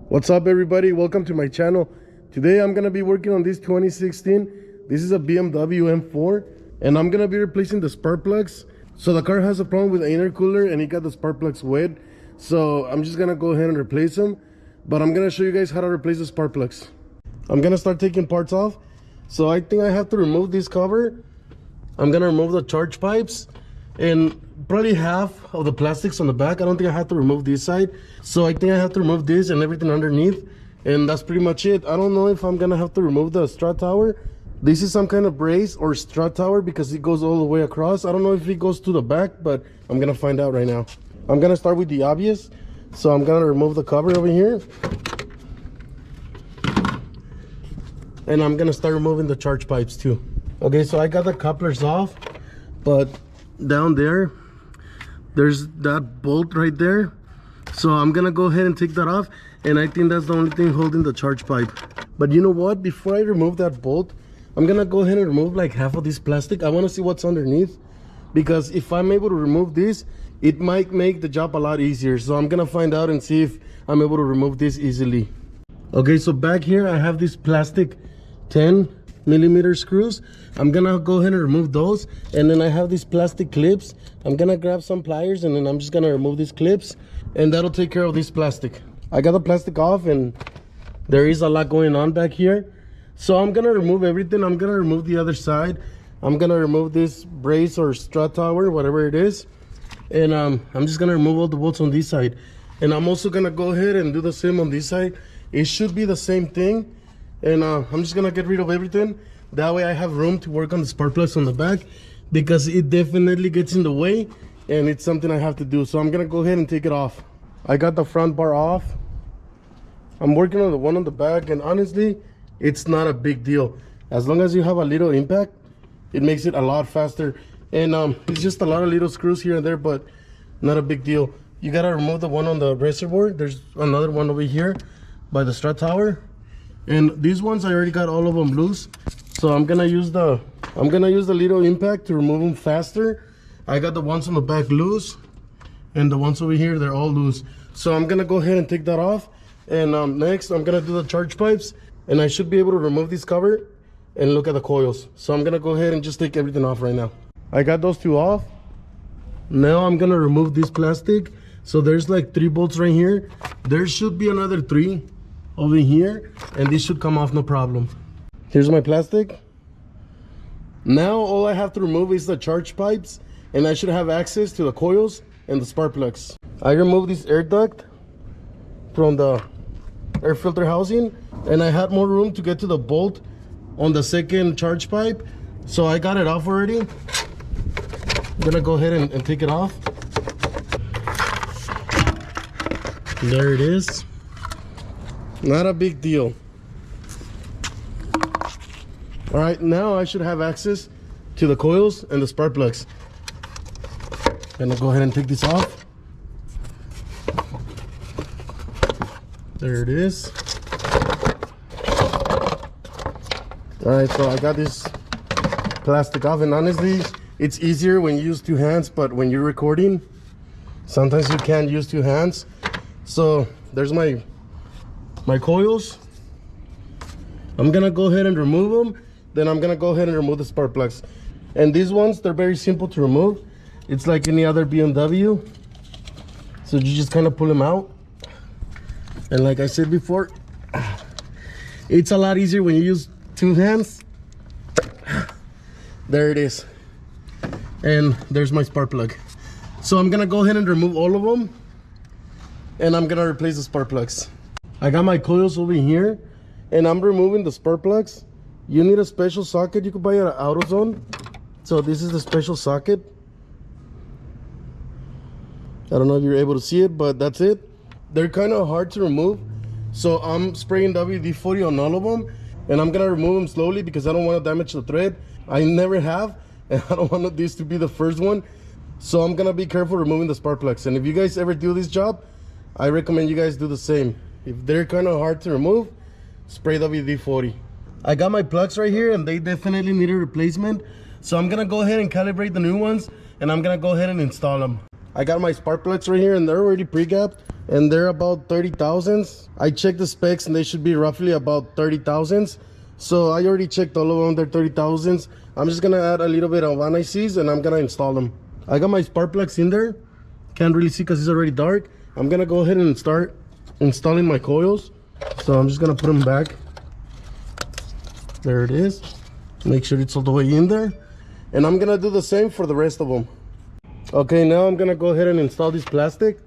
What's up, everybody? Welcome to my channel. Today I'm gonna be working on this 2016. This is a BMW M4 and I'm gonna be replacing the spark plugs. So the car has a problem with the intercooler and it got the spark plugs wet, so I'm just gonna go ahead and replace them, but I'm gonna show you guys how to replace the spark plugs. I'm gonna start taking parts off. So I think I have to remove this cover. I'm gonna remove the charge pipes and probably half of the plastics on the back. I don't think I have to remove this side, so I think I have to remove this and everything underneath, and that's pretty much it. I don't know if I'm gonna have to remove the strut tower. This is some kind of brace or strut tower because it goes all the way across. I don't know if it goes to the back, but I'm gonna find out right now. I'm gonna start with the obvious, so I'm gonna remove the cover over here and I'm gonna start removing the charge pipes too. Okay, so I got the couplers off, but down there's that bolt right there, so I'm gonna go ahead and take that off, and I think that's the only thing holding the charge pipe. But you know what, before I remove that bolt, I'm gonna go ahead and remove like half of this plastic. I want to see what's underneath, because if I'm able to remove this, it might make the job a lot easier. So I'm gonna find out and see if I'm able to remove this easily. Okay, so back here I have this plastic 10mm screws. I'm gonna go ahead and remove those, and then I have these plastic clips. I'm gonna grab some pliers and then I'm just gonna remove these clips, and that'll take care of this plastic. I got the plastic off and there is a lot going on back here, so I'm gonna remove everything. I'm gonna remove the other side. I'm gonna remove this brace or strut tower, whatever it is, and I'm just gonna remove all the bolts on this side, and I'm also gonna go ahead and do the same on this side. It should be the same thing, and I'm just gonna get rid of everything. That way I have room to work on the spark plugs on the back, because it definitely gets in the way and it's something I have to do. So I'm gonna go ahead and take it off. I got the front bar off. I'm working on the one on the back, and honestly it's not a big deal. As long as you have a little impact, it makes it a lot faster. And it's just a lot of little screws here and there, but not a big deal. You gotta remove the one on the reservoir. There's another one over here by the strut tower, and these ones I already got all of them loose, so I'm gonna use the little impact to remove them faster. I got the ones on the back loose, and the ones over here, they're all loose. So I'm gonna go ahead and take that off, and next I'm gonna do the charge pipes, and I should be able to remove this cover and look at the coils. So I'm gonna go ahead and just take everything off right now. I got those two off. Now I'm gonna remove this plastic. So there's like 3 bolts right here. There should be another 3 over here, and this should come off no problem. Here's my plastic. Now all I have to remove is the charge pipes, and I should have access to the coils and the spark plugs. I removed this air duct from the air filter housing, and I had more room to get to the bolt on the second charge pipe, so I got it off already. I'm gonna go ahead and take it off. There it is. Not a big deal. All right, now I should have access to the coils and the spark plugs. Gonna go ahead and take this off. There it is. All right, so I got this plastic off, and honestly it's easier when you use 2 hands, but when you're recording sometimes you can't use 2 hands. So there's my coils. I'm gonna go ahead and remove them, then I'm gonna go ahead and remove the spark plugs. And these ones, they're very simple to remove. It's like any other BMW, so you just kind of pull them out, and like I said before, it's a lot easier when you use 2 hands. There it is, and there's my spark plug. So I'm gonna go ahead and remove all of them, and I'm gonna replace the spark plugs. I got my coils over here, and I'm removing the spark plugs. You need a special socket you can buy at AutoZone. So this is the special socket. I don't know if you're able to see it, but that's it. They're kind of hard to remove, so I'm spraying WD-40 on all of them, and I'm gonna remove them slowly because I don't want to damage the thread. I never have, and I don't want this to be the first one, so I'm gonna be careful removing the spark plugs. And if you guys ever do this job, I recommend you guys do the same. If they're kind of hard to remove, spray WD-40. I got my plugs right here, and they definitely need a replacement, so I'm gonna go ahead and calibrate the new ones, and I'm gonna go ahead and install them. I got my spark plugs right here, and they're already pre-gapped. and they're about 30,000s. I checked the specs and they should be roughly about 30,000s. So I already checked all of them, they're 30,000s. I'm just gonna add a little bit of anti-seize and I'm gonna install them. I got my spark plugs in there. Can't really see because it's already dark. I'm gonna go ahead and start installing my coils. So I'm just gonna put them back. There it is. Make sure it's all the way in there. And I'm gonna do the same for the rest of them. Okay, now I'm gonna go ahead and install this plastic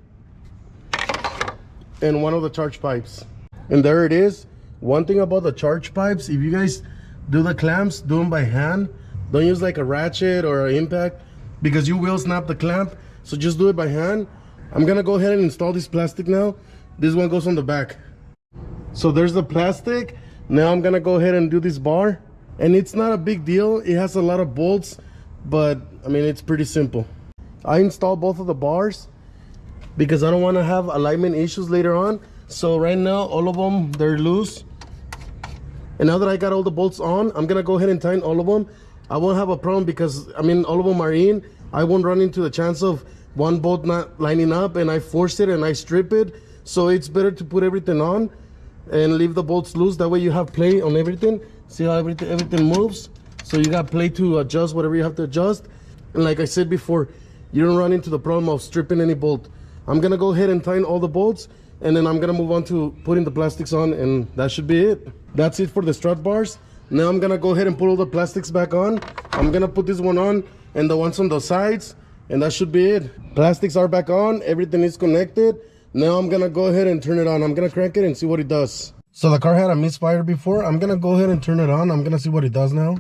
and one of the charge pipes. And there it is. One thing about the charge pipes, if you guys do the clamps, do them by hand. Don't use like a ratchet or an impact because you will snap the clamp. So just do it by hand. I'm gonna go ahead and install this plastic now. This one goes on the back. So there's the plastic. Now I'm gonna go ahead and do this bar. And it's not a big deal. It has a lot of bolts, but I mean, it's pretty simple. I installed both of the bars because I don't want to have alignment issues later on. So right now, all of them, they're loose. And now that I got all the bolts on, I'm gonna go ahead and tighten all of them. I won't have a problem because, I mean, all of them are in. I won't run into the chance of one bolt not lining up and I force it and I strip it. So it's better to put everything on and leave the bolts loose. That way you have play on everything. See how everything moves? So you got play to adjust whatever you have to adjust. And like I said before, you don't run into the problem of stripping any bolt. I'm gonna go ahead and tighten all the bolts and then I'm gonna move on to putting the plastics on and that should be it. That's it for the strut bars. Now I'm gonna go ahead and put all the plastics back on. I'm gonna put this one on and the ones on the sides and that should be it. Plastics are back on, everything is connected. Now I'm gonna go ahead and turn it on. I'm gonna crank it and see what it does. So the car had a misfire before. I'm gonna go ahead and turn it on. I'm gonna see what it does now.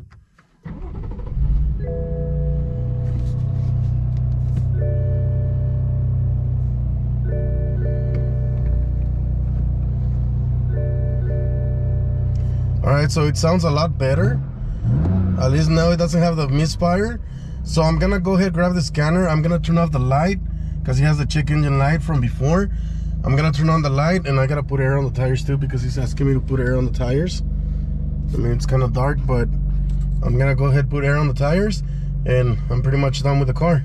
All right, so it sounds a lot better. At least now it doesn't have the misfire. So I'm gonna go ahead, grab the scanner. I'm gonna turn off the light because he has the check engine light from before. I'm gonna turn on the light and I gotta put air on the tires too because he's asking me to put air on the tires. I mean, it's kind of dark, but I'm gonna go ahead and put air on the tires and I'm pretty much done with the car.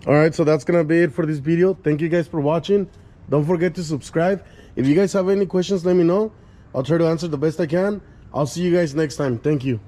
All right, so that's gonna be it for this video. Thank you guys for watching. Don't forget to subscribe. If you guys have any questions, let me know. I'll try to answer the best I can. I'll see you guys next time. Thank you.